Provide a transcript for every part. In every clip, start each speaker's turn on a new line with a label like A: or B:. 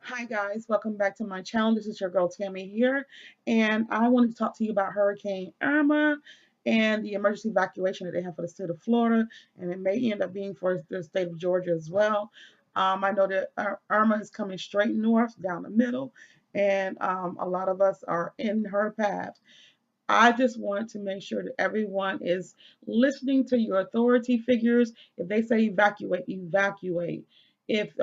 A: Hi guys, welcome back to my channel. This is your girl Tammy here, and I wanted to talk to you about Hurricane Irma and the emergency evacuation that they have for the state of Florida, and it may end up being for the state of Georgia as well. I know that Irma is coming straight north down the middle, and a lot of us are in her path. I just want to make sure that everyone is listening to your authority figures. If they say evacuate, evacuate. If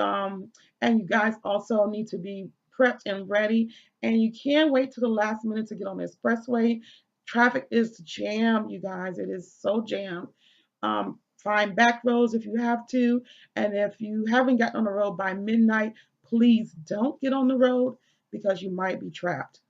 A: and you guys also need to be prepped and ready. And you can't wait to the last minute to get on the expressway. Traffic is jammed, you guys. It is so jammed. Find back roads if you have to. And if you haven't gotten on the road by midnight, please don't get on the road because you might be trapped.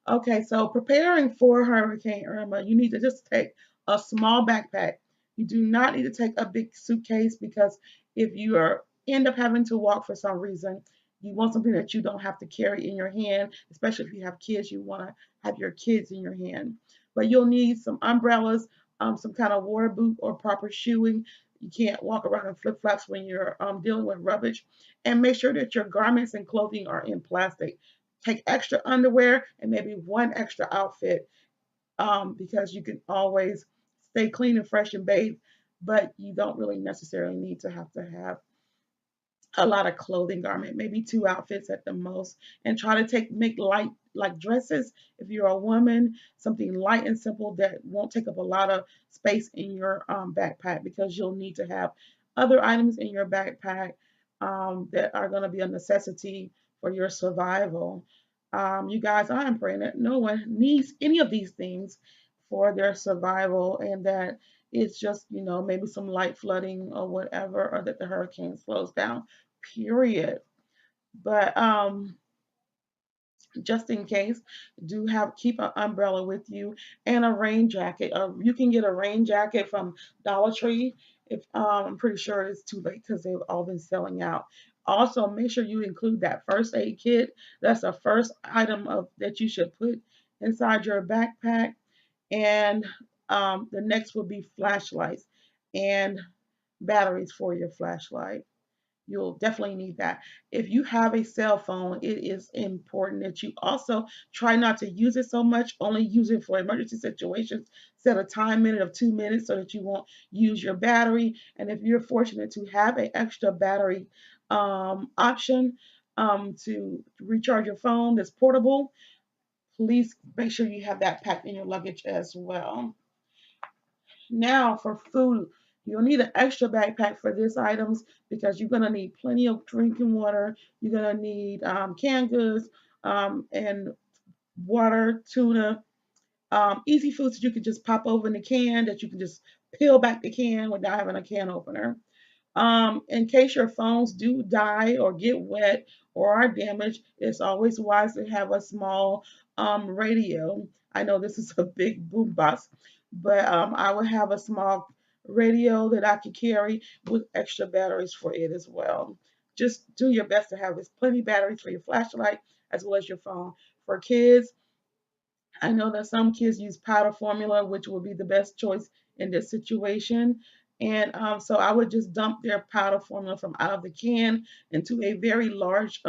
A: Okay, so preparing for Hurricane Irma, you need to just take a small backpack. You do not need to take a big suitcase because if you are end up having to walk for some reason, you want something that you don't have to carry in your hand, especially if you have kids, you want to have your kids in your hand. But you'll need some umbrellas, some kind of water boot or proper shoeing. You can't walk around in flip flops when you're dealing with rubbish. And make sure that your garments and clothing are in plastic. Take extra underwear and maybe one extra outfit because you can always stay clean and fresh and bathe, but you don't really necessarily need to have a lot of clothing garment, maybe two outfits at the most, and try to make light like dresses if you're a woman, something light and simple that won't take up a lot of space in your backpack because you'll need to have other items in your backpack that are going to be a necessity for your survival. You guys, I am praying that no one needs any of these things for their survival and that it's just, maybe some light flooding or whatever, or that the hurricane slows down, period. But just in case, do have keep an umbrella with you and a rain jacket. You can get a rain jacket from Dollar Tree. If I'm pretty sure it's too late because they've all been selling out. Also, make sure you include that first aid kit. That's the first item of that you should put inside your backpack. And the next will be flashlights and batteries for your flashlight. You'll definitely need that. If you have a cell phone, it is important that you also try not to use it so much, only use it for emergency situations. Set a time limit of 2 minutes so that you won't use your battery. And if you're fortunate to have an extra battery option to recharge your phone that's portable, please make sure you have that packed in your luggage as well. Now for food, you'll need an extra backpack for these items because you're gonna need plenty of drinking water. You're gonna need canned goods and water, tuna, easy foods that you can just pop over in the can that you can just peel back the can without having a can opener. In case your phones do die or get wet or are damaged, it's always wise to have a small radio. I know this is a big boom box, but I would have a small radio that I could carry with extra batteries for it as well. Just do your best to have as plenty batteries for your flashlight as well as your phone. For kids, I know that some kids use powder formula, which will be the best choice in this situation. And so I would just dump their powder formula from out of the can into a very large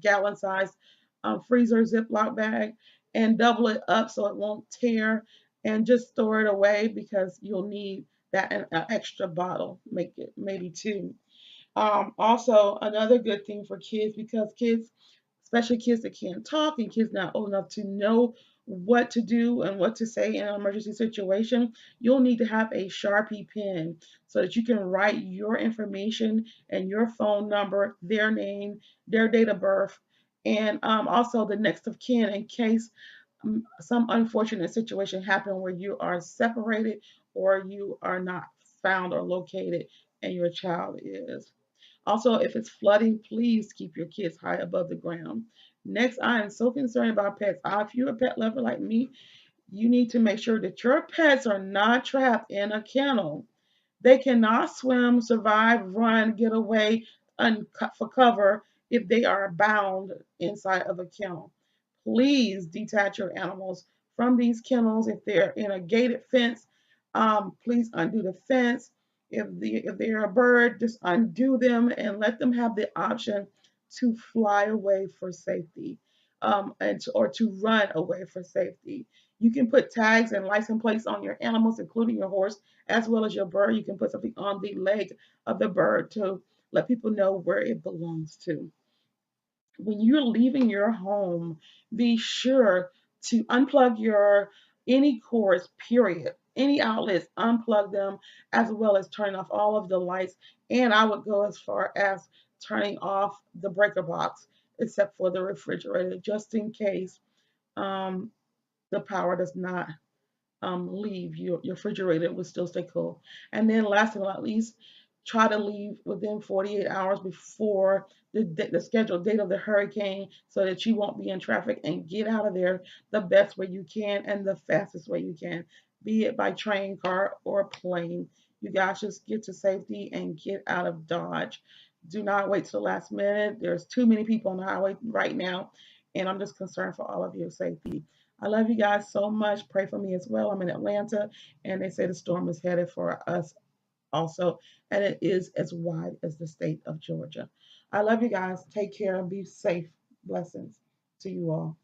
A: gallon size freezer Ziploc bag and double it up so it won't tear and just store it away because you'll need that in an extra bottle, make it maybe two. Also, another good thing for kids because kids, especially kids that can't talk and kids not old enough to know what to do and what to say in an emergency situation, you'll need to have a Sharpie pen so that you can write your information and your phone number, their name, their date of birth, and also the next of kin in case some unfortunate situation happen where you are separated or you are not found or located and your child is. Also, if it's flooding, please keep your kids high above the ground. Next, I am so concerned about pets. If you're a pet lover like me, you need to make sure that your pets are not trapped in a kennel. They cannot swim, survive, run, get away for cover if they are bound inside of a kennel. Please detach your animals from these kennels. If they're in a gated fence, please undo the fence. If they're a bird, just undo them and let them have the option to fly away for safety, or to run away for safety. You can put tags and license plates on your animals, including your horse, as well as your bird. You can put something on the leg of the bird to let people know where it belongs to. When you're leaving your home, be sure to unplug your any cords, period. Any outlets, unplug them, as well as turning off all of the lights. And I would go as far as turning off the breaker box, except for the refrigerator, just in case um, the power does not leave, your refrigerator will still stay cool. And then last but not least, try to leave within 48 hours before the scheduled date of the hurricane so that you won't be in traffic, and get out of there the best way you can and the fastest way you can, be it by train, car, or plane. You guys just get to safety and get out of Dodge. Do not wait till the last minute. There's too many people on the highway right now, and I'm just concerned for all of your safety. I love you guys so much. Pray for me as well. I'm in Atlanta, and they say the storm is headed for us also, and it is as wide as the state of Georgia. I love you guys. Take care and be safe. Blessings to you all.